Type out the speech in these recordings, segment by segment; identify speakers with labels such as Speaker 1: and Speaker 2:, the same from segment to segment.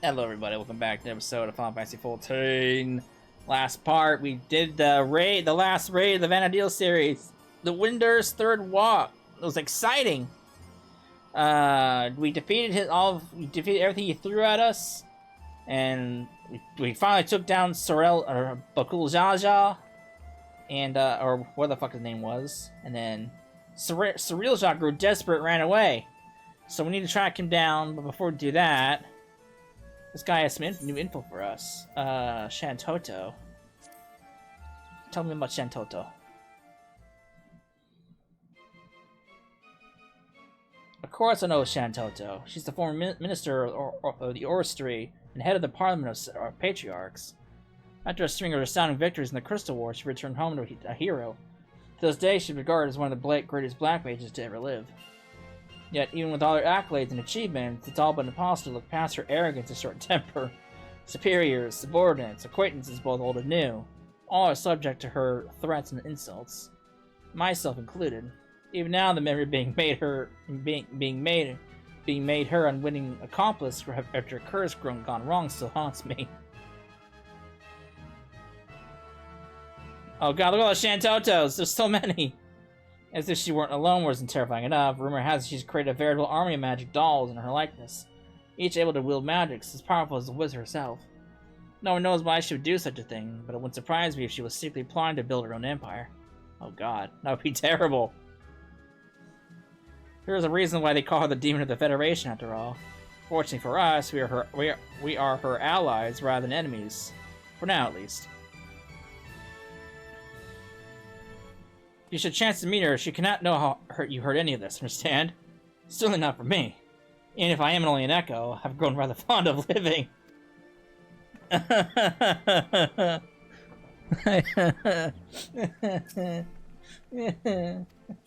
Speaker 1: Hello everybody, welcome back to the episode of Final Fantasy XIV. Last part, we did the last raid of the Vana'diel series. The Winder's third walk. It was exciting. We defeated everything he threw at us. And we finally took down Bakul Jaja. And, or what the fuck his name was. And then Surreal grew desperate and ran away. So we need to track him down, but before we do that, this guy has some new info for us. Shantoto. Tell me about Shantoto. Of course I know Shantoto. She's the former minister of the Eorza and head of the Parliament of Patriarchs. After a string of astounding victories in the Crystal War, she returned home to a hero. To this day, she's regarded as one of the greatest black mages to ever live. Yet, even with all her accolades and achievements, it's all but impossible to look past her arrogance and short temper. Superiors, subordinates, acquaintances both old and new, all are subject to her threats and insults, myself included. Even now, the memory of being made her unwitting accomplice after a curse gone wrong still haunts me. Oh god, look at all the Shantotos! There's so many! As if she weren't alone wasn't terrifying enough, rumor has it she's created a veritable army of magic dolls in her likeness, each able to wield magics as powerful as the wizard herself. No one knows why she would do such a thing, but it wouldn't surprise me if she was secretly plotting to build her own empire. Oh god, that would be terrible. There's a reason why they call her the Demon of the Federation, after all. Fortunately for us, we are her allies rather than enemies. For now, at least. You should chance to meet her. She cannot know how you heard any of this, understand? Certainly not for me. And if I am only an echo, I've grown rather fond of living.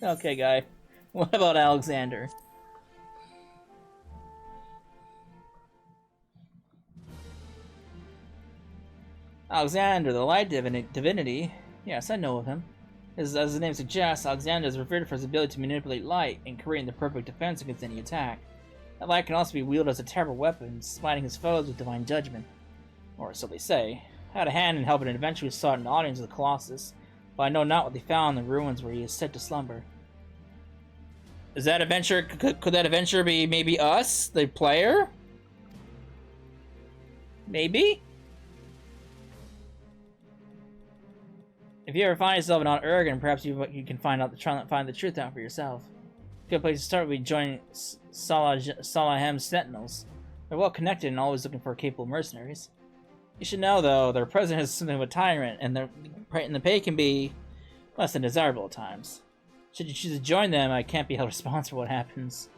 Speaker 1: Okay, guy. What about Alexander? Alexander, the light divinity. Yes, I know of him. As the name suggests, Alexander is revered for his ability to manipulate light and creating the perfect defense against any attack. That light can also be wielded as a terrible weapon, smiting his foes with divine judgment. Or so they say. I had a hand in helping an adventure we sought an audience of the Colossus, but I know not what they found in the ruins where he is said to slumber. Is that adventure, could that adventure be maybe us, the player? Maybe? If you ever find yourself in Oregon, perhaps you can find the truth out for yourself. A good place to start would be joining Salahem's Sentinels. They're well connected and always looking for capable mercenaries. You should know, though, their president is something of a tyrant, and the pay can be less than desirable at times. Should you choose to join them, I can't be held responsible for what happens.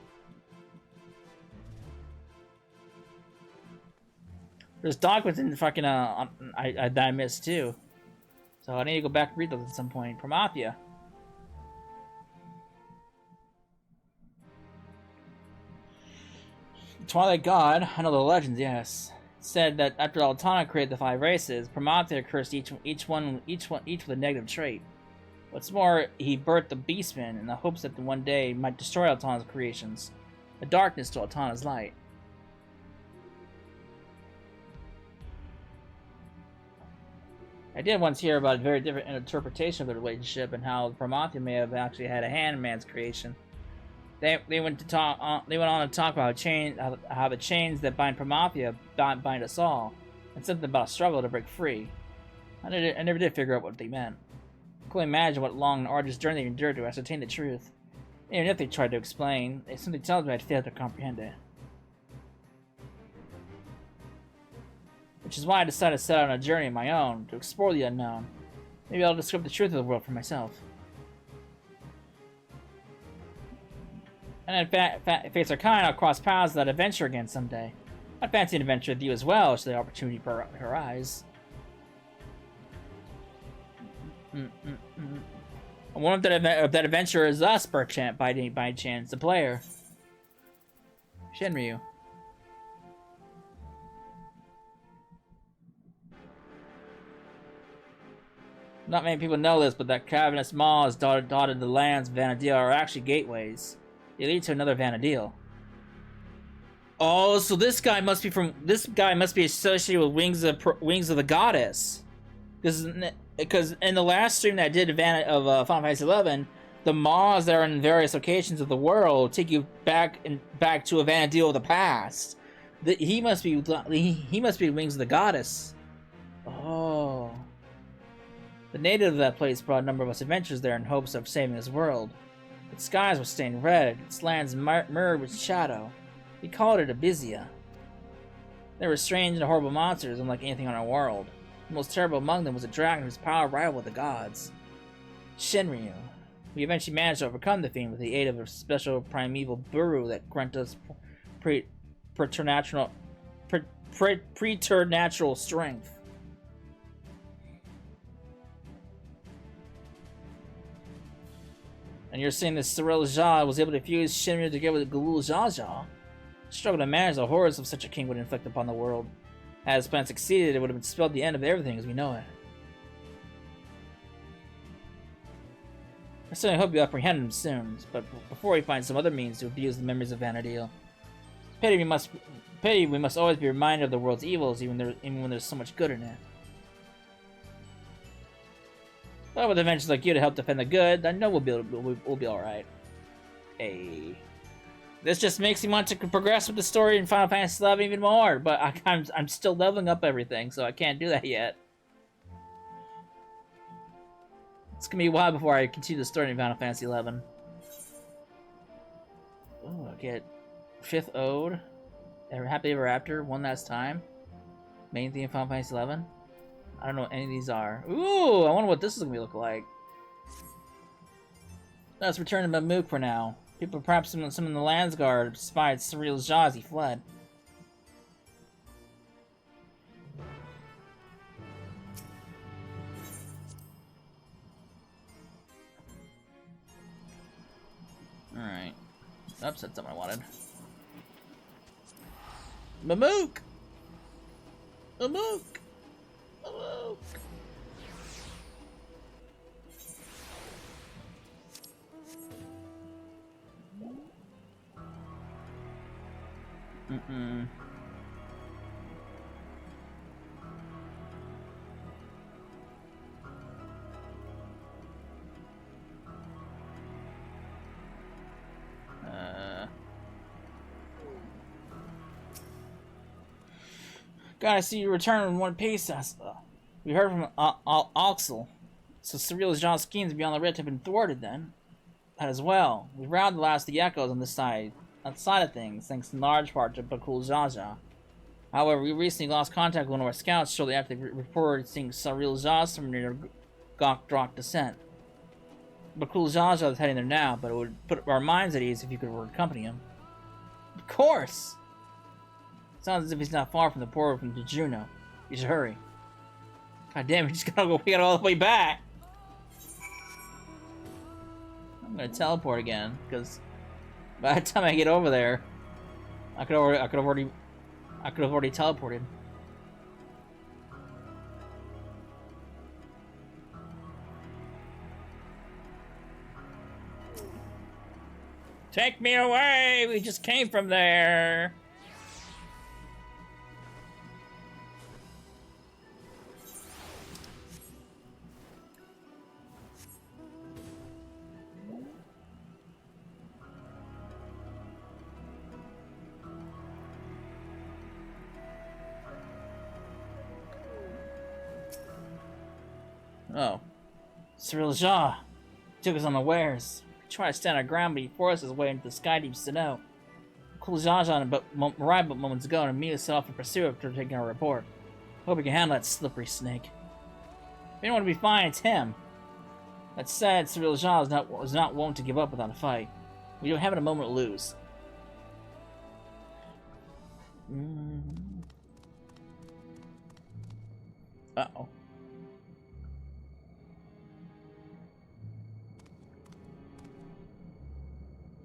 Speaker 1: There's documents in fucking that I missed too. So I need to go back and read those at some point. Promathia. Twilight God, I know the legends, yes. It said that after Altana created the 5 races, Promathia cursed each one with a negative trait. What's more, he birthed the Beastmen in the hopes that one day he might destroy Altana's creations, a darkness to Altana's light. I did once hear about a very different interpretation of the relationship and how Promathia may have actually had a hand in man's creation. They went on to talk about how the chains that bind Promathia bind us all, and something about a struggle to break free. I never did figure out what they meant. I couldn't imagine what long and arduous journey they endured to ascertain the truth. Even if they tried to explain, it simply tells me I'd failed to comprehend it. Which is why I decided to set out on a journey of my own, to explore the unknown. Maybe I'll discover the truth of the world for myself. And if fates are kind, I'll cross paths with that adventure again someday. I'd fancy an adventure with you as well, should the opportunity arise. I wonder if that adventure is us, perchance, by chance, the player. Shenryu. Not many people know this, but that cavernous maw is dotted the lands of Vana'diel are actually gateways. They lead to another Vana'diel. Oh, so this guy must be associated with Wings of the Goddess. Because in the last stream that I did of Final Fantasy XI, the Maws that are in various locations of the world take you back to a Vana'diel of the past. He must be Wings of the Goddess. Oh. The native of that place brought a number of us adventurers there in hopes of saving his world. Its skies were stained red, its lands mirrored with shadow. We called it Abysia. They were strange and horrible monsters, unlike anything on our world. The most terrible among them was a dragon whose power rivaled the gods. Shinryu. We eventually managed to overcome the fiend with the aid of a special primeval buru that granted us preternatural strength. And you're saying that Cyril Jha was able to fuse Shinryu together with Galul Jaja? Struggle to manage the horrors of such a king would inflict upon the world. Had his plan succeeded, it would have spelled the end of everything as we know it. I certainly hope you apprehend him soon, but before we find some other means to abuse the memories of Vana'diel. Pity we must always be reminded of the world's evils, even when there's so much good in it. But with adventures like you to help defend the good, I know we'll be alright. Hey. This just makes me want to progress with the story in Final Fantasy XI even more, but I'm still leveling up everything, so I can't do that yet. It's gonna be a while before I continue the story in Final Fantasy XI. Oh, I get 5th Ode, Happy Ever After, one last time. Main theme of Final Fantasy XI. I don't know what any of these are. Ooh, I wonder what this is gonna look like. Let's return to Mamook for now. People, perhaps some in the Landsguard, spied Cyril Jha as he fled. Alright. Oops, that's something I wanted. Mamook! Mamook! Mamook! Mm-mm. God, I see you return in one piece. We heard from Oxel. So Cyril Jha's schemes beyond the Rift have been thwarted then. That as well. We routed the last of the echoes on this side of things, thanks in large part to Bakul Jaja. However, we recently lost contact with one of our scouts shortly after they reported seeing Cyril Jha somewhere near Gokdrok descent. Bakul Jaja is heading there now, but it would put our minds at ease if you could accompany him. Of course! Sounds as if he's not far from the portal from Juno. You should hurry. God damn, we gotta go all the way back! I'm gonna teleport again, because by the time I get over there, I could have already teleported. Take me away! We just came from there! Oh. Cyril Jha took us unawares. We tried to stand our ground, but he forced his way into the sky deep Sinnoh. Cool Jaja arrived but moments ago and immediately set off in pursuit after taking our report. Hope we can handle that slippery snake. If anyone would be fine, it's him. That said, Cyril Jha was not wont to give up without a fight. We don't have a moment to lose. Uh-oh.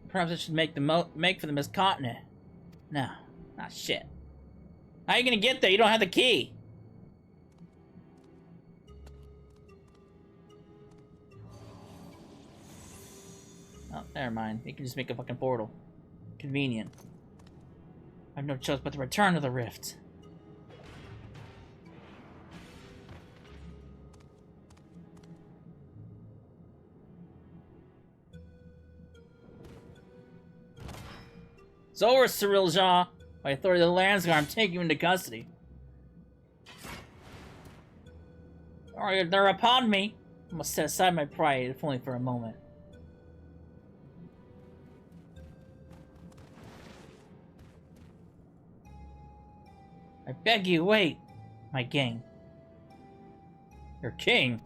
Speaker 1: Perhaps I should make for the Mistcontinent. No. Ah, shit. How are you gonna get there? You don't have the key. Oh, never mind. You can just make a fucking portal. Convenient. I have no choice but to return to the rift. It's over, Eorza. By authority of the Landsguard, I'm taking you into custody. Alright, they're upon me. I must set aside my pride, if only for a moment. I beg you, wait, my king. Your king?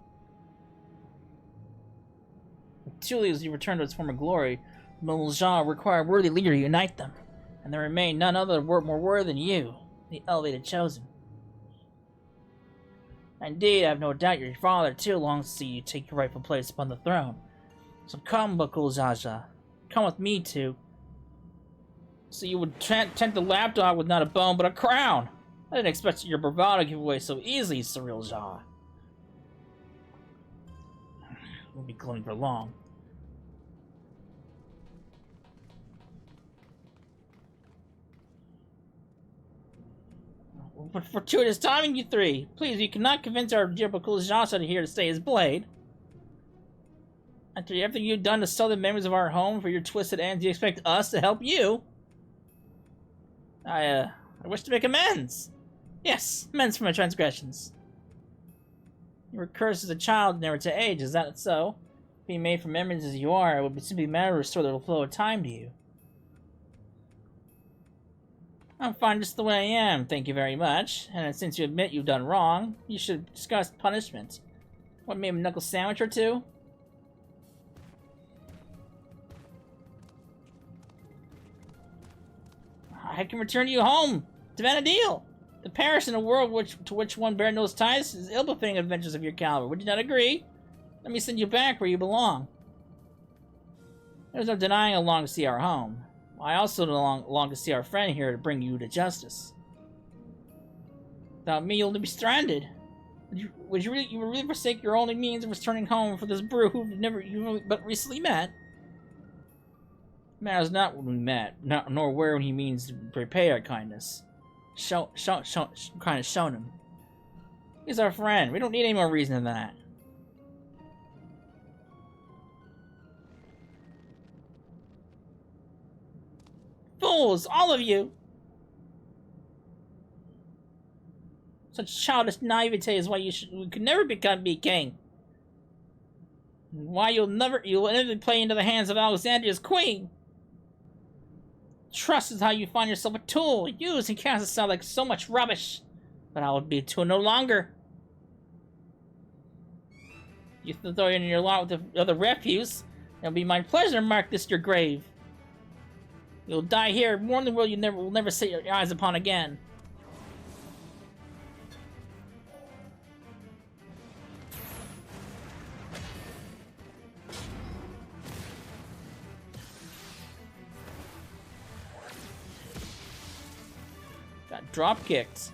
Speaker 1: Truly, as you return to its former glory, Eorza require a worthy leader to unite them, and there remain none other more worthy than you, the elevated chosen. Indeed, I have no doubt your father too longs to see you take your rightful place upon the throne. So come, Eorza, come with me too. So you would tempt the lapdog with not a bone but a crown. I didn't expect your bravado to give away so easily, Eorza. Won't be glowing for long. But fortuitous timing, you three! Please, you cannot convince our dear Eorza here to stay his blade. After everything you've done to sell the memories of our home for your twisted ends, you expect us to help you? I wish to make amends. Yes, amends for my transgressions. You were cursed as a child, never to age, is that so? Being made from memories as you are, it would simply be a matter to restore the flow of time to you. I'm fine just the way I am, thank you very much. And since you admit you've done wrong, you should discuss punishment. What, maybe a knuckle sandwich or two? I can return you home to Vana'diel. The parish in a world to which one bears no ties is ill-befitting adventures of your caliber. Would you not agree? Let me send you back where you belong. There's no denying I long to see our home. I also long to see our friend here to bring you to justice. Without me, you'll be stranded. Would you really forsake your only means of returning home for this brew you've but recently met? Matters not when we met, nor where when he means to repay our kindness. Kindness shown him. He's our friend. We don't need any more reason than that. Fools, all of you! Such childish naivete is why you could never be king. And why you'll inevitably play into the hands of Alexandria's queen. Trust is how you find yourself a tool, used and cast aside like so much rubbish. But I will be a tool no longer. You throw in your lot with the other refuse. It'll be my pleasure to mark this your grave. You'll die here, more in the world you will never set your eyes upon again. Got drop kicked.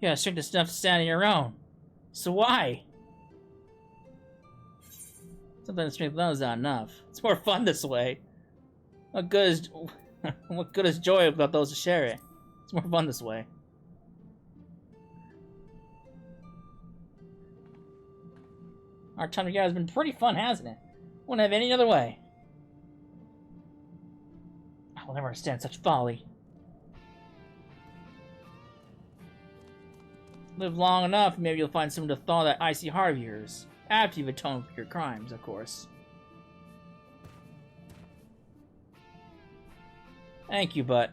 Speaker 1: Yeah, strength enough to stand on your own. So why? Sometimes strength alone is not enough. It's more fun this way. What good is joy without those to share it? It's more fun this way. Our time together has been pretty fun, hasn't it? Wouldn't have any other way. I will never understand such folly. Live long enough, maybe you'll find someone to thaw that icy heart of yours. After you've atoned for your crimes, of course. Thank you, but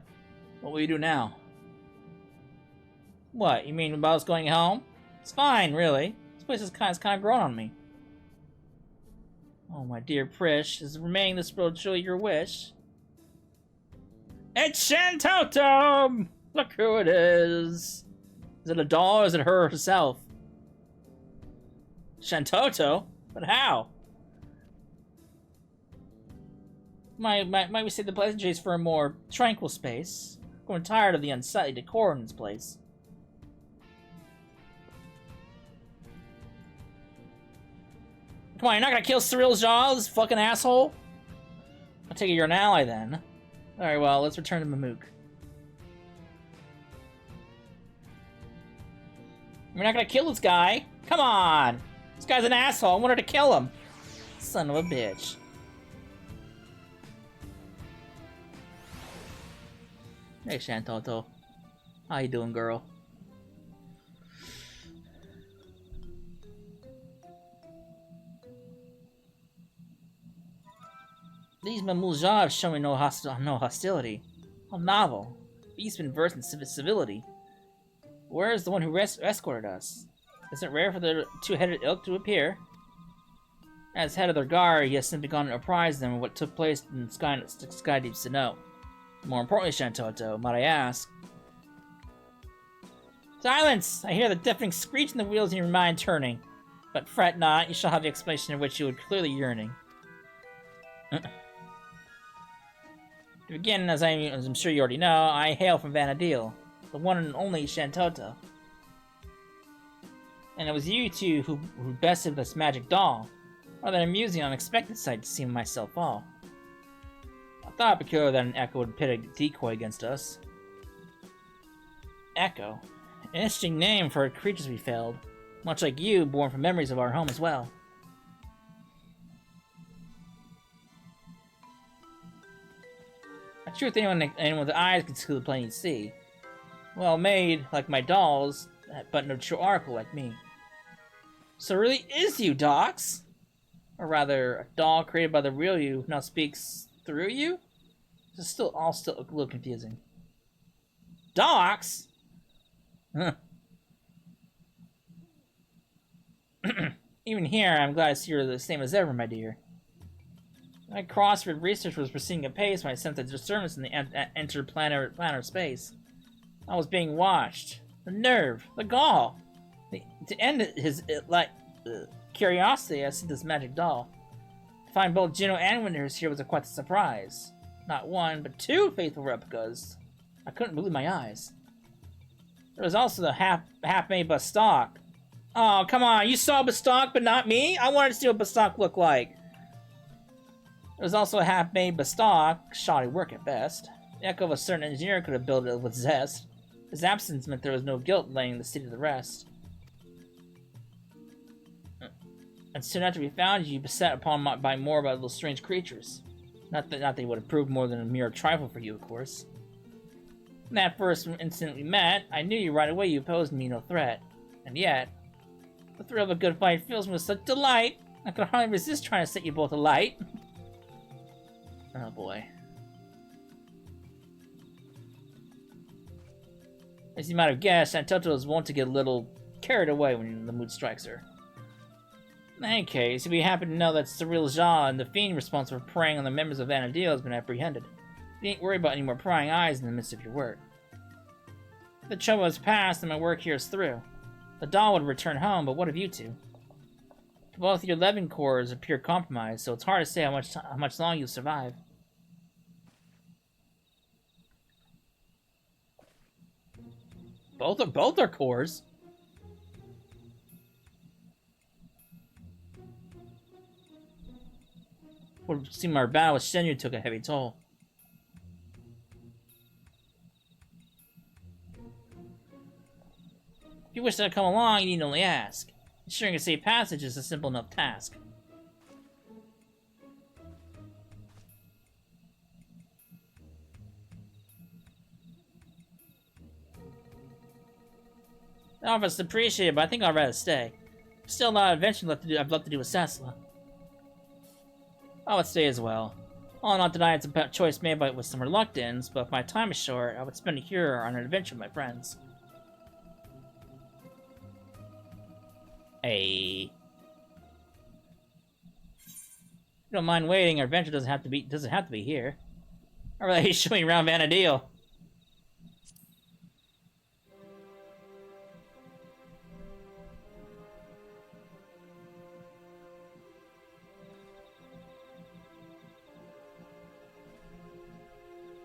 Speaker 1: what will you do now? What, you mean about us going home? It's fine, really. This place has kind of grown on me. Oh, my dear Prish, is remaining this world truly your wish? It's Shantotum! Look who it is! Is it a doll or is it her herself? Shantoto? But how? Might we save the pleasantries for a more tranquil space? I'm growing tired of the unsightly decor in this place. Come on, you're not gonna kill Cyril's Jaw, this fucking asshole? I'll take it you're an ally then. Alright, well, let's return to Mamook. We're not gonna kill this guy. Come on! This guy's an asshole. I wanted to kill him. Son of a bitch. Hey, Shantoto. How you doing, girl? These Mamulja have shown me no hostility. How novel. He's been versed in civility. Where is the one who escorted us? Is it rare for the two-headed ilk to appear? As head of their guard, he has simply gone to apprise them of what took place in Sky Deeps to know. More importantly, Shantoto, might I ask? Silence! I hear the deafening screech in the wheels in your mind turning. But fret not, you shall have the explanation of which you are clearly yearning. To begin, as I'm sure you already know, I hail from Vana'diel, the one and only Shantoto. And it was you two who bested this magic doll. Rather an amusing, unexpected sight to see myself fall. I thought peculiar that an Echo would pit a decoy against us. Echo. An interesting name for creatures we felled. Much like you, born from memories of our home as well. A truth anyone with eyes can see the plain see. Well made, like my dolls, but no true oracle like me. So it really is you, Docs? Or rather, a doll created by the real you who now speaks through you? This is still a little confusing. Docs? Huh. Even here, I'm glad to see you're the same as ever, my dear. My crossword research was proceeding apace when I sensed a disturbance in the interplanar space. I was being watched. The nerve, the gall. To end his curiosity, I see this magic doll. To find both Juno and Winters here was quite a surprise. Not one, but two faithful replicas. I couldn't believe my eyes. There was also the half-made Bastok. Oh, come on, you saw Bastok, but not me? I wanted to see what Bastok looked like. There was also a half-made Bastok, shoddy work at best. The echo of a certain engineer could have built it with zest. His absence meant there was no guilt laying the seed of the rest. And soon after we found you, beset upon by more about those strange creatures. Not that they would have proved more than a mere trifle for you, of course. In that first instant we met, I knew you right away you posed me no threat. And yet, the thrill of a good fight fills me with such delight, I could hardly resist trying to set you both alight. Oh boy. As you might have guessed, Shantoto is wont to get a little carried away when the mood strikes her. In any case, if you happen to know that Cyril Jaw and the fiend responsible for preying on the members of Vana'diel has been apprehended, you ain't worried about any more prying eyes in the midst of your work. The trouble has passed and my work here is through. The doll would return home, but what of you two? Both your 11 cores appear compromised, so it's hard to say how much longer you'll survive. Both are cores. Would seem our battle with Shenyu took a heavy toll. If you wish to come along, you need only ask. Ensuring a safe passage is a simple enough task. The offer is appreciated, but I think I'd rather stay. Still a lot of adventure left to do. I'd love to do with Sasla. I would stay as well. I'll not deny it's a choice made with some reluctance, but if my time is short, I would spend it here on an adventure with my friends. Hey. If you don't mind waiting, our adventure doesn't have to be here. I really hate showing around Vana'diel.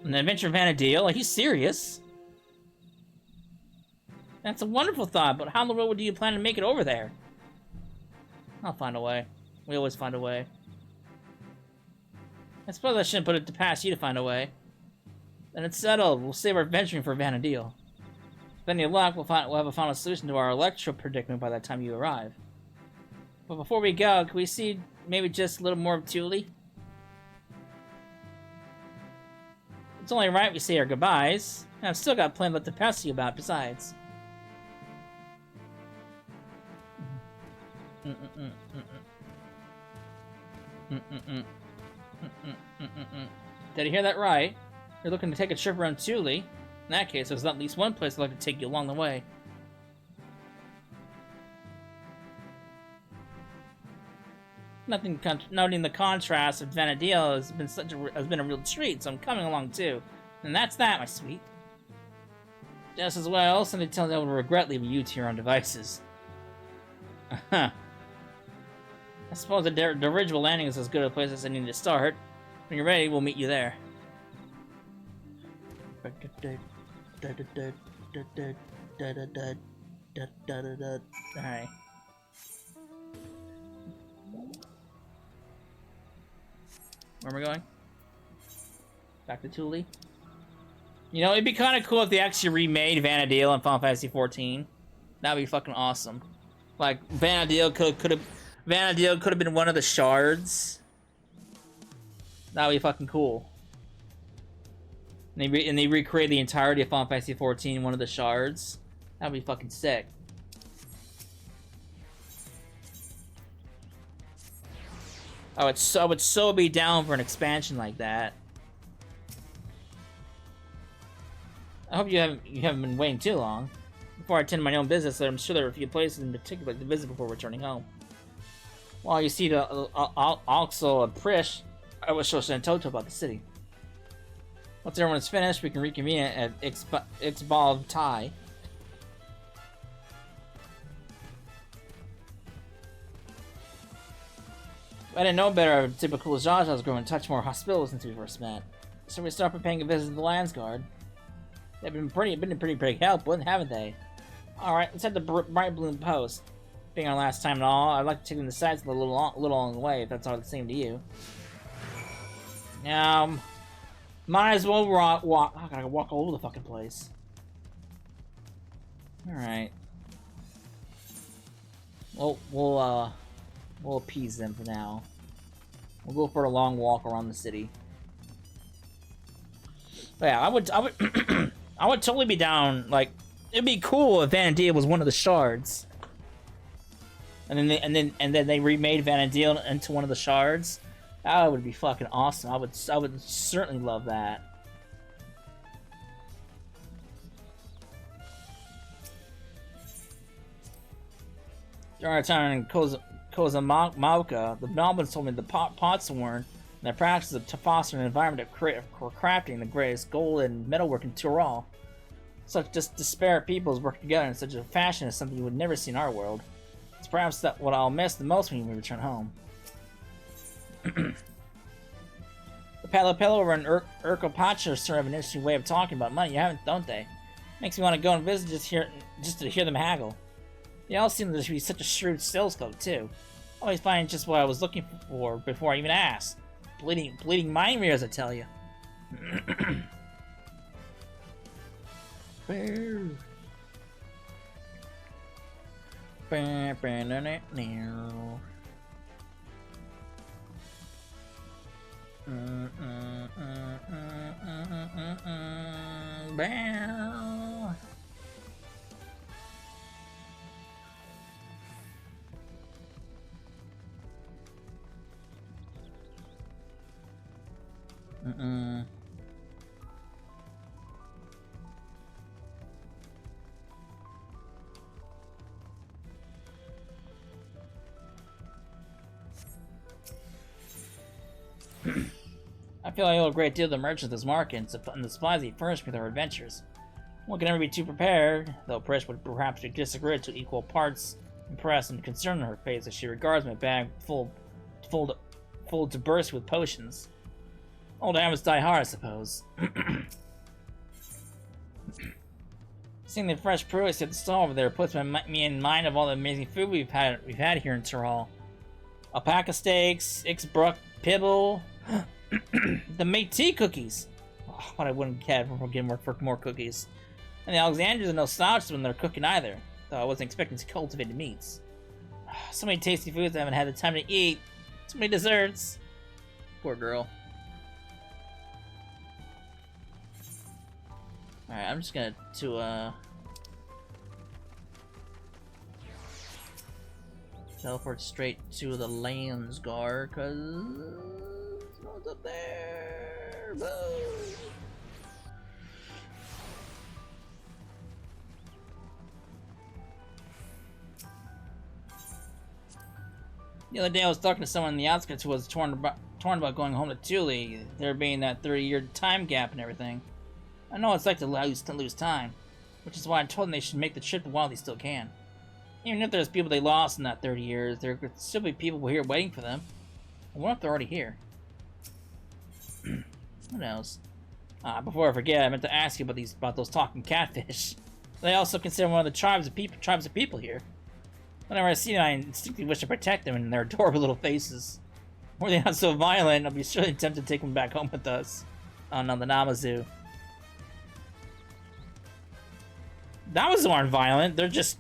Speaker 1: An adventure of Vana'diel? Are you serious? That's a wonderful thought, but how in the world do you plan to make it over there? I'll find a way. We always find a way. I suppose I shouldn't put it to pass you to find a way. Then it's settled. We'll save our adventuring for Vana'diel. With any luck, we'll have a final solution to our electro predicament by the time you arrive. But before we go, can we see maybe just a little more of Thule? It's only right we say our goodbyes. And I've still got plenty left to pass you about besides. Did I hear that right? You're looking to take a trip around Thule? In that case, there's at least one place I'd like to take you along the way. Noting the contrast of Vana'diel has been a real treat, so I'm coming along too. And that's that, my sweet. Just as well, somebody tells me I will regret leaving you to your own devices. I suppose the dirigible landing is as good a place as I need to start. When you're ready, we'll meet you there. Alright. Where am I going? Back to Thule? You know, it'd be kind of cool if they actually remade Vana'diel in Final Fantasy XIV. That'd be fucking awesome. Like, Vana'diel could have been one of the shards. That'd be fucking cool. And they recreate the entirety of Final Fantasy XIV in one of the shards. That'd be fucking sick. I would so be down for an expansion like that. I hope you haven't been waiting too long. Before I attend my own business, I'm sure there are a few places in particular to visit before returning home. While you see the Alxel and Prish, I will show Santoto about the city. Once everyone's finished, we can reconvene at Ixbal Tai. If I didn't know better, typical Zhazha was growing a touch more hospitable since we first met. So we started paying a visit to the Landsguard. They've been a pretty big help, haven't they? Alright, let's head to Bright Bloom Post. Being our last time and all, I'd like to take them to the sides a little along the way, if that's all the same to you. Might as well walk. I gotta walk all over the fucking place. Alright. We'll appease them for now. We'll go for a long walk around the city. But yeah, I would I would totally be down. Like, it'd be cool if Vana'diel was one of the shards. And then they remade Vana'diel into one of the shards. That would be fucking awesome. I would certainly love that. During our time in Kozamauka, the Melvins told me the Potsworn and their practice of fostering an environment for crafting the greatest gold and metalwork in Tyrol. Such disparate peoples work together in such a fashion is something you would never see in our world. It's perhaps what I'll miss the most when we return home. The Palo over in Urkopacha sort of an interesting way of talking about money, don't they? Makes me want to go and visit just to hear them haggle. They all seem to be such a shrewd sales folk too. Always find just what I was looking for before I even asked. Bleeding mind readers, I tell you. I feel I owe a great deal to the merchants of this market and the supplies they furnish me with our adventures. One can never be too prepared, though Prish would perhaps disagree to equal parts impressed and concerned in her face as she regards my bag full to burst with potions. Old habits die hard, I suppose. Seeing the fresh produce at the stall over there puts me in mind of all the amazing food we've had here in Tyrol. Alpaca steaks, Ixbrook Pibble, the Métis cookies. Oh, what I wouldn't get for getting more cookies. And the Alexandrians are no slouches when they're cooking either, though I wasn't expecting cultivated meats. So many tasty foods I haven't had the time to eat. So many desserts. Poor girl. Alright, I'm just gonna teleport straight to the Landsguard, cause what's up there? Boom. The other day I was talking to someone in the outskirts who was torn about going home to Thule, there being that 30-year time gap and everything. I know what it's like to lose time, which is why I told them they should make the trip while they still can. Even if there's people they lost in that 30 years, there could still be people here waiting for them. And what if they're already here? Who knows? Before I forget, I meant to ask you about those talking catfish. They also consider one of the tribes of people here. Whenever I see them, I instinctively wish to protect them and their adorable little faces. Were they not so violent, I'll be surely tempted to take them back home with us. On the Namazu. Namazu aren't violent. They're just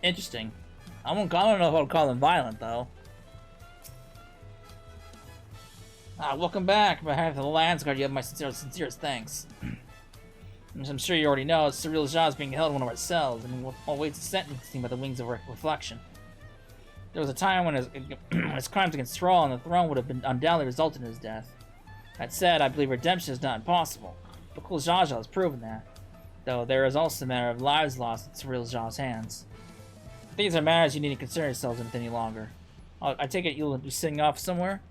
Speaker 1: interesting. I don't know if I would call them violent though. Welcome back. On behalf of the Landsguard, you have my sincerest thanks. As I'm sure you already know, Cyril Zha is being held in one of our cells, and awaits sentencing by the wings of reflection. There was a time when his crimes against Thrall and the throne would have been undoubtedly resulted in his death. That said, I believe redemption is not impossible. But Kul Zha has proven that. Though there is also a matter of lives lost at Cyril Zha's hands. These are matters you need to concern yourselves with any longer. I take it you'll be sitting off somewhere?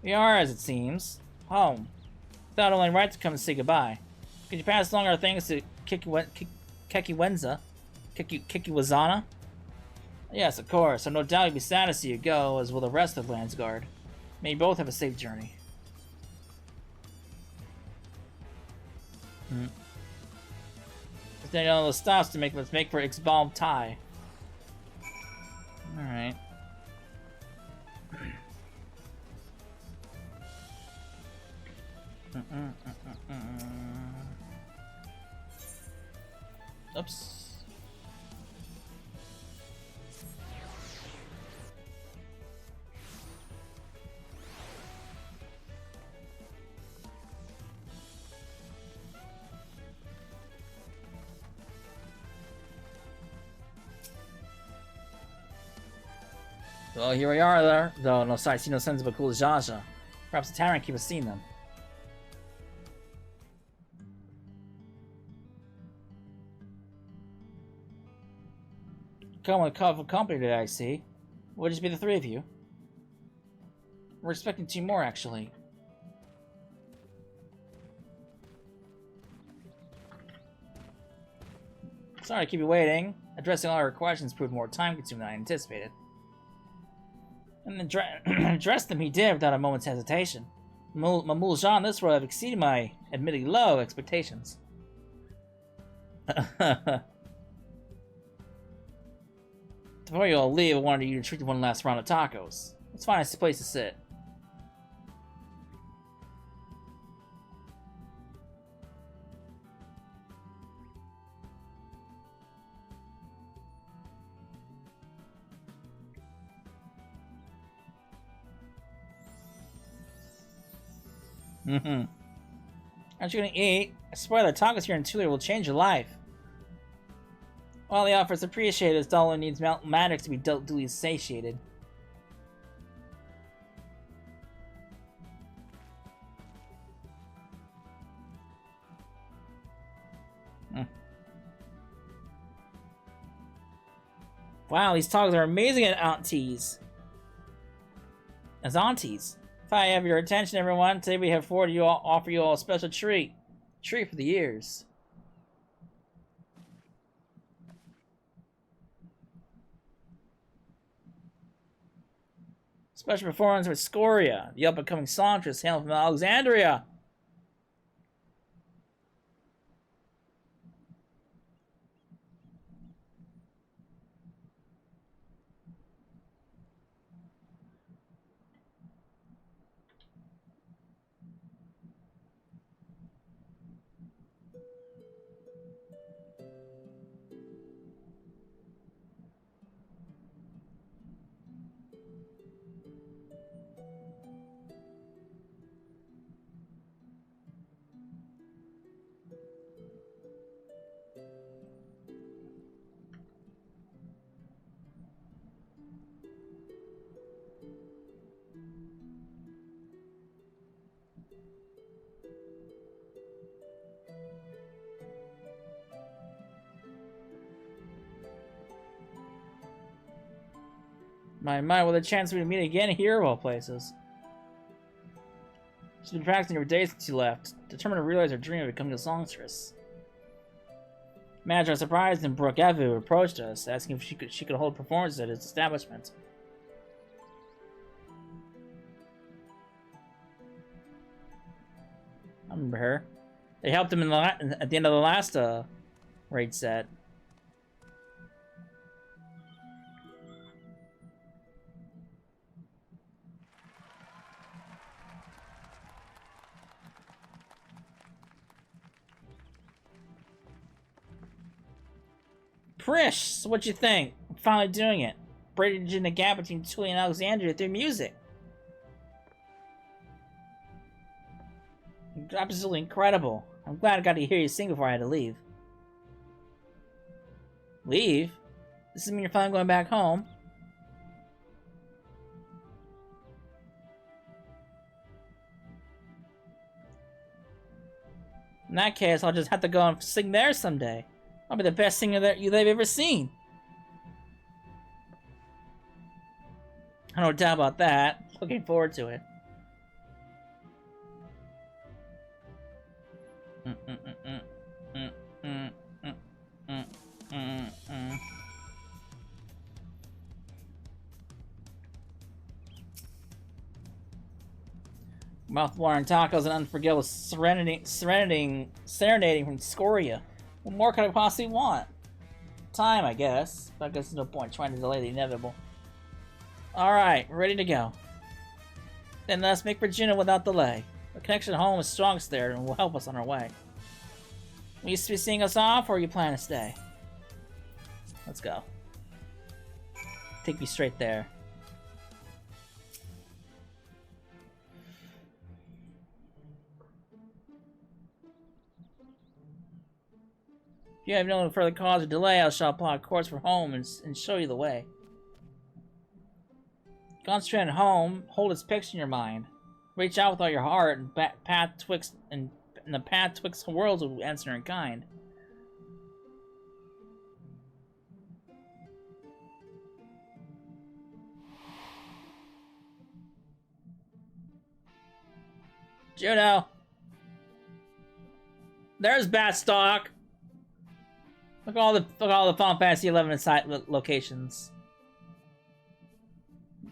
Speaker 1: We are, as it seems, home. Without only right to come and say goodbye. Could you pass along our thanks to Kikiwazana? Yes, of course. So no doubt you'll be sad to see you go, as will the rest of the Landsguard. May you both have a safe journey. Just need all those stops to let's make for Ixbalm Tai. Alright. Oops. Well, here we are there, though no sight, see no sense of a cool Jaja. Perhaps the tyrant keep us seeing them. Come with a couple of company today, I see. Would just be the three of you? We're expecting two more, actually. Sorry to keep you waiting. Addressing all our questions proved more time-consuming than I anticipated. And address them he did without a moment's hesitation. Mamul Jean this road have exceeded my admittedly low expectations. Before you all leave, I wanted you to treat one last round of tacos. Let's find us a place to sit. Aren't you gonna eat? I swear the tacos here in Thule will change your life. While the offer is appreciated, this doll needs magic to be duly satiated. Wow, these tacos are amazing as aunties. If I have your attention, everyone, today we have offer you all a special treat. Treat for the ears. Special performance with Scoria, the up-and-coming songstress hailed from Alexandria. My, what a chance we meet again here of all places. She's been practicing every day since you left, determined to realize her dream of becoming a songstress. Imagine how surprised and Brooke Evu approached us, asking if she could hold performances at his establishment. I remember her. They helped him at the end of the last raid set. Prish, so what you think? I'm finally doing it. Bridging the gap between Tuli and Alexandria through music. Absolutely incredible. I'm glad I got to hear you sing before I had to leave. Leave? Does this mean you're finally going back home? In that case, I'll just have to go and sing there someday. I'll be the best singer that they've ever seen. I no doubt about that. Looking forward to it. Mouth-watering tacos and unforgettable serenading from Scoria. What more could I possibly want? Time, I guess. But I guess there's no point trying to delay the inevitable. Alright, ready to go. Then let's make Virginia without delay. The connection home is strongest there and will help us on our way. Will you be seeing us off, or are you planning to stay? Let's go. Take me straight there. If you have no further cause or delay, I shall plot a course for home and show you the way. Concentrate on home, hold its picture in your mind. Reach out with all your heart, and the path twixt worlds will answer in kind. Juno! There's Batstock! Look at all the Final Fantasy XI site locations.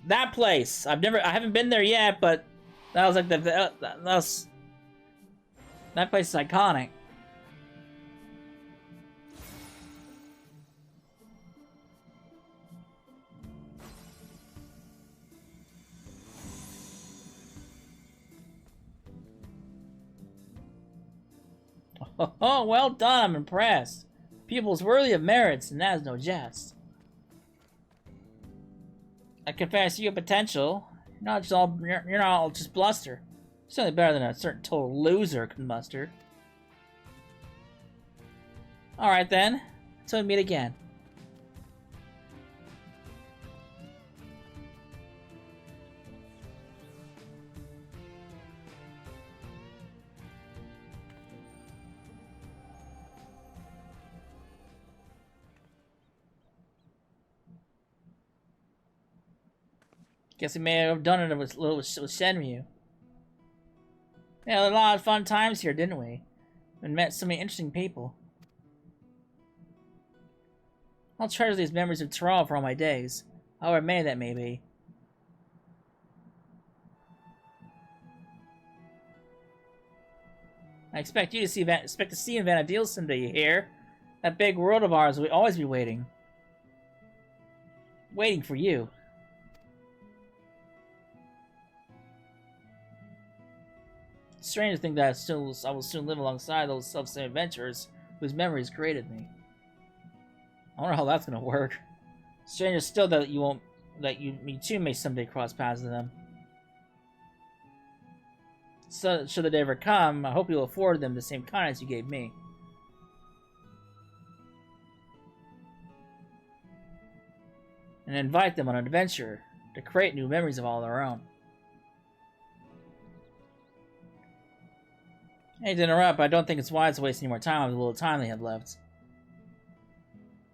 Speaker 1: That place, I haven't been there yet, but that was like that place is iconic. Oh, well done, I'm impressed. Pupils worthy of merits, and that is no jest. I confess you have potential. You're not all just bluster. You're certainly better than a certain total loser can muster. Alright then, until we meet again. Guess we may have done it with Shenmue. Yeah, had a lot of fun times here, didn't we? And met so many interesting people. I'll treasure these memories of Terral for all my days, however many that may be. I expect you to see in Vana'diel someday, you hear? That big world of ours will always be waiting. Waiting for you. Strange to think that I will soon live alongside those self-same adventurers whose memories created me. I wonder how that's gonna work. Stranger still that you too may someday cross paths with them. So, should the day ever come, I hope you will afford them the same kindness you gave me. And invite them on an adventure to create new memories of all their own. I hate to interrupt, but I don't think it's wise to waste any more time with the little time they have left.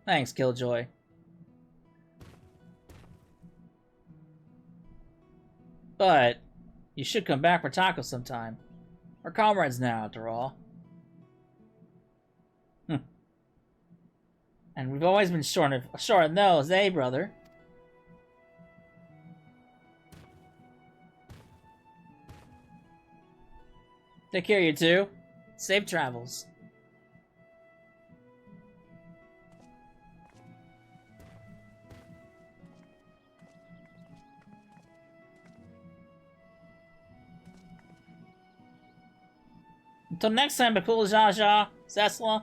Speaker 1: Thanks, Killjoy. But you should come back for tacos sometime. We're comrades now, after all. And we've always been short of nose, eh, brother? Take care, you two. Safe travels. Until next time, Bakula Jaja, Cecila.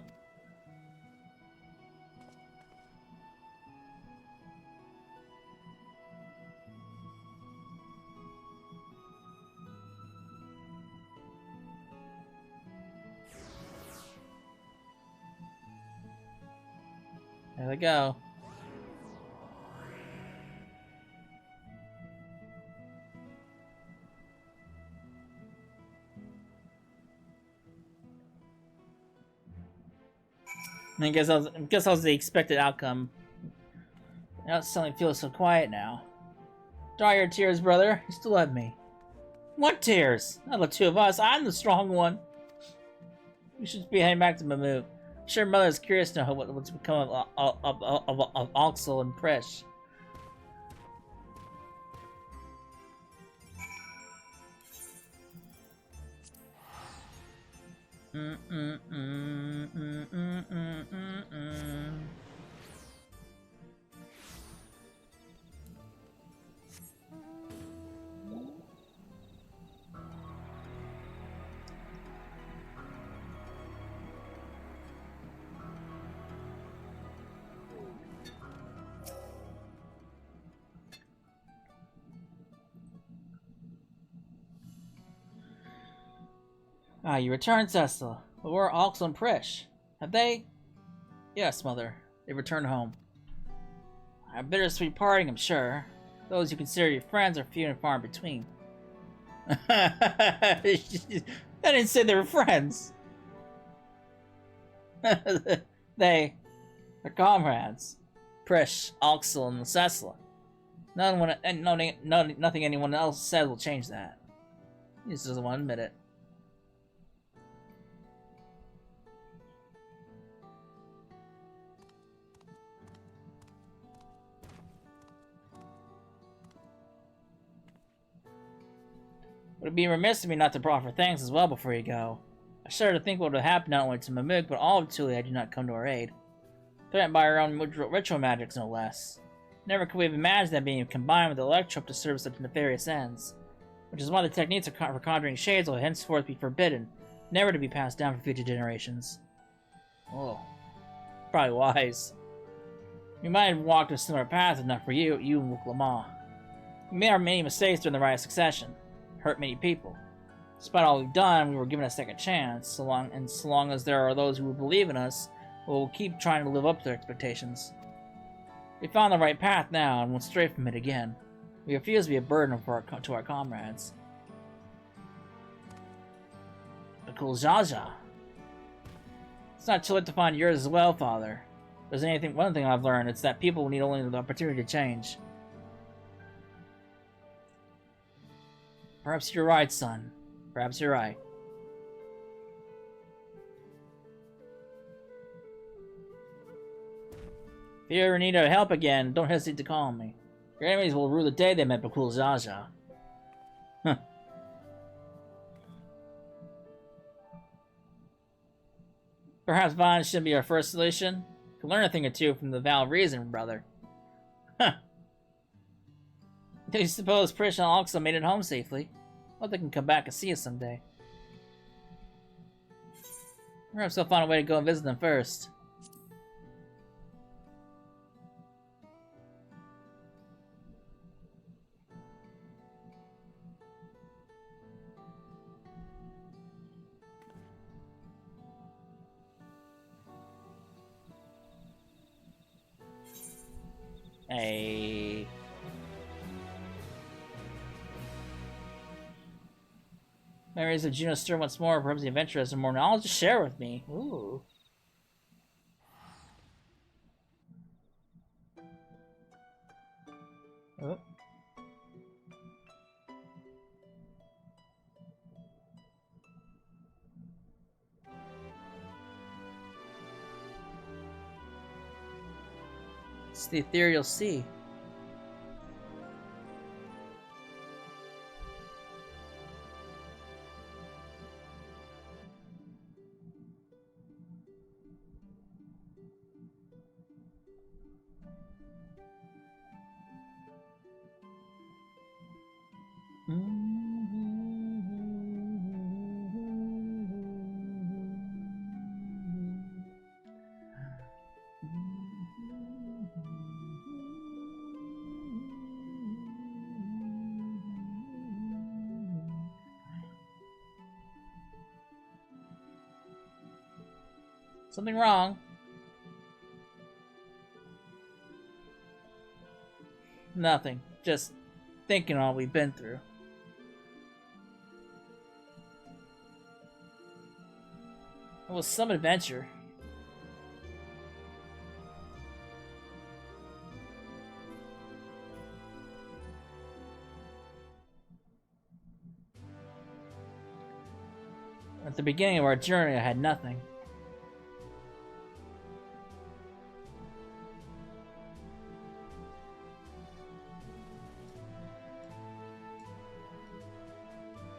Speaker 1: There they go. I guess that was the expected outcome. Now it suddenly feels so quiet now. Dry your tears, brother. You still love me. What tears? Not the two of us. I'm the strong one. We should be heading back to Mammoth. I'm sure Mother is curious to know what's become of Oxel and Presh. Ah, you returned, Cecil. But where are Oxel and Presh? Have they? Yes, Mother. They returned home. A bittersweet parting, I'm sure. Those you consider your friends are few and far in between. I didn't say they were friends. They're comrades. Presh, Oxel, and Cecil. Nothing anyone else said will change that. He just doesn't want to admit it. It would be remiss of me not to proffer thanks as well before you go. I shudder to think what would have happened not only to Mammoth, but all of Tuli had you not come to our aid. Threatened by our own ritual magics, no less. Never could we have imagined them being combined with the Electrope to serve such nefarious ends. Which is why the techniques for conjuring shades will henceforth be forbidden, never to be passed down for future generations. Oh. Probably wise. We might have walked a similar path if not for you and Wuklama. We made our many mistakes during the Rite of Succession. Hurt many people. Despite all we've done, we were given a second chance. So long as there are those who will believe in us, we'll keep trying to live up to their expectations. We found the right path now and won't stray from it again. We refuse to be a burden to our comrades. A cool Jaja. It's not too late to find yours as well, Father. If there's one thing I've learned, it's that people need only the opportunity to change. Perhaps you're right, son. Perhaps you're right. If you ever need our help again, don't hesitate to call me. Your enemies will rue the day they met Bakul Jaja. Huh. Perhaps violence shouldn't be our first solution. You can learn a thing or two from the vow of reason, brother. Huh. Do you suppose Prish and Oxel made it home safely? Hope they can come back and see us someday. Perhaps I'll find a way to go and visit them first. Hey. Memories of Juno stir once more. Perhaps the adventure has some more knowledge to share with me. Ooh. Oh. It's the ethereal sea. Something wrong? Nothing. Just thinking all we've been through. It was some adventure. At the beginning of our journey, I had nothing.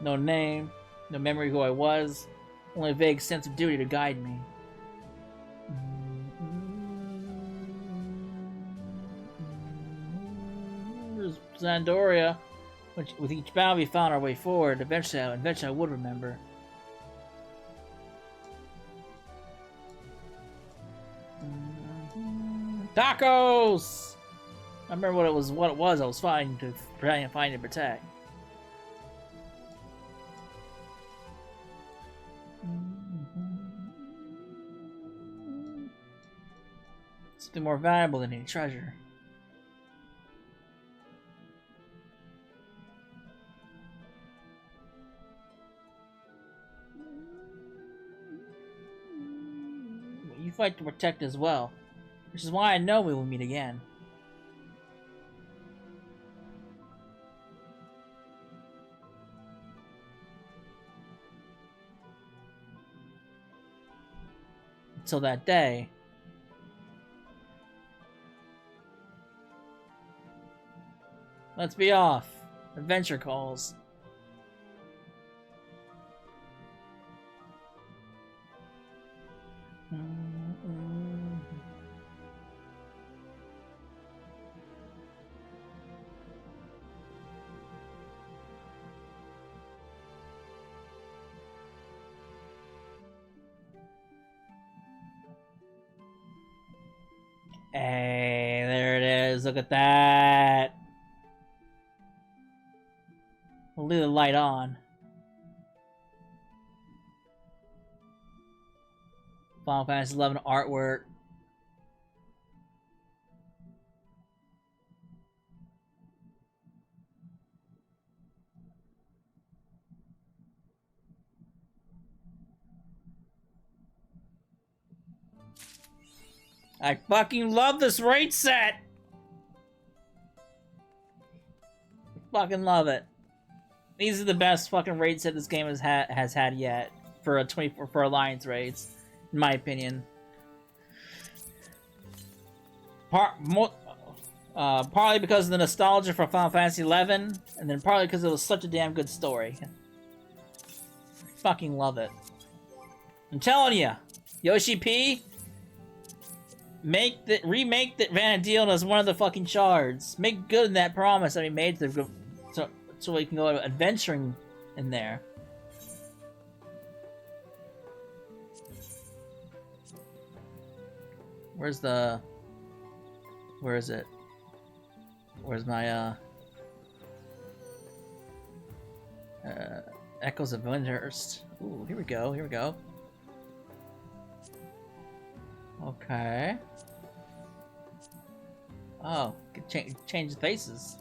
Speaker 1: No name, no memory of who I was, only a vague sense of duty to guide me. There's Zandoria. With each battle we found our way forward, eventually I would remember. Tacos! I remember what it was I was fighting to find and protect. Something more valuable than any treasure. You fight to protect as well, which is why I know we will meet again. Until that day. Let's be off. Adventure calls. Hey, there it is. Look at that. We'll leave the light on. Final Fantasy XI artwork. I fucking love this raid set! I fucking love it. These are the best fucking raid set this game has had yet for Alliance raids, in my opinion. Partly because of the nostalgia for Final Fantasy XI, and then partly because it was such a damn good story. Fucking love it. I'm telling you, Yoshi P, remake the Vana'diel as one of the fucking shards. Make good on that promise that we made so we can go adventuring in there. Where is it? Where's my Echoes of Windhurst? Ooh, here we go. Okay. Oh, can change the faces.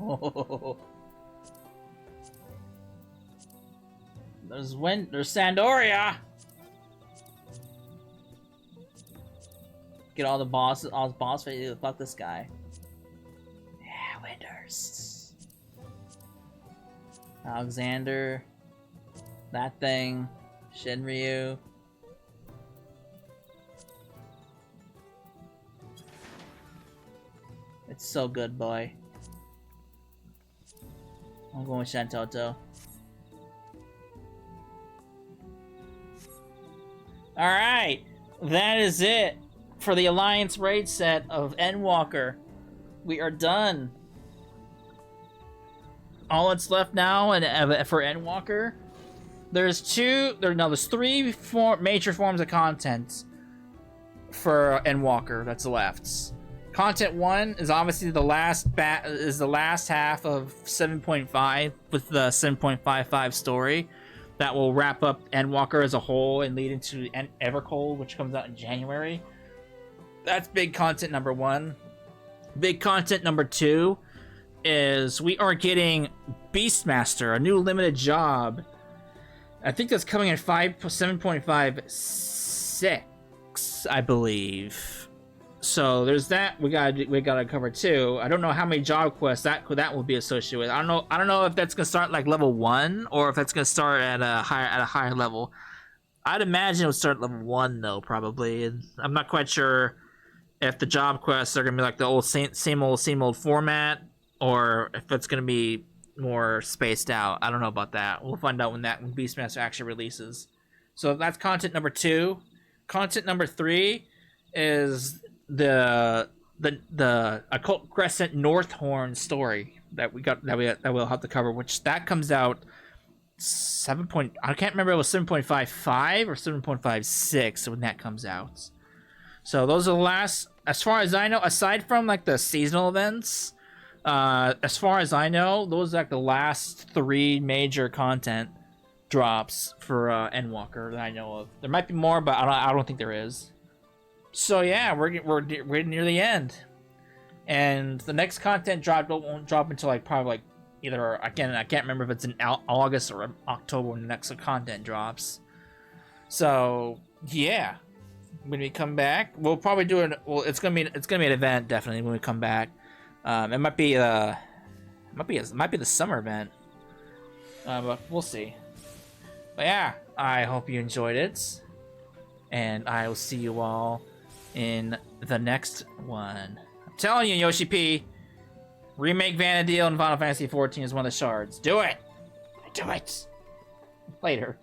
Speaker 1: Oh. There's Sandoria. Get all the boss faces. Fuck this guy. Yeah, Windhurst. Alexander. That thing. Shinryu. So good, boy. I'm going with Shantoto. Alright, that is it for the Alliance raid set of Endwalker. We are done. All that's left now for Endwalker, there's three major forms of content for Endwalker that's left. Content 1 is obviously the last half of 7.5 with the 7.55 story that will wrap up Endwalker as a whole and lead into Evercold, which comes out in January. That's big content number 1. Big content number 2 is we are getting Beastmaster, a new limited job. I think that's coming in 7.56, I believe. So there's that we gotta cover too. I don't know how many job quests that will be associated with. I don't know if that's gonna start like level 1 or if that's gonna start at a higher level. I'd imagine it would start at level 1 though, probably. And I'm not quite sure if the job quests are gonna be like the old same old format, or if it's gonna be more spaced out. I don't know about that. We'll find out when Beastmaster actually releases. So that's content number 2. Content number 3 is the Occult Crescent Northhorn story that we'll have to cover, which that comes out I can't remember if it was 7.55 or 7.56 when that comes out. So those are the last, as far as I know, aside from like the seasonal events, as far as I know, those are like the last 3 major content drops for Endwalker that I know of. There might be more, but I don't think there is. So yeah, we're near the end, and the next content won't drop until like probably like either again I can't remember if it's in August or October when the next content drops. So yeah, when we come back, we'll probably do it. Well, it's gonna be an event definitely when we come back. It might be the summer event, but we'll see. But yeah, I hope you enjoyed it, and I will see you all in the next one. I'm telling you, Yoshi P, remake Vana'diel in Final Fantasy XIV is one of the shards. Do it! Do it! Later.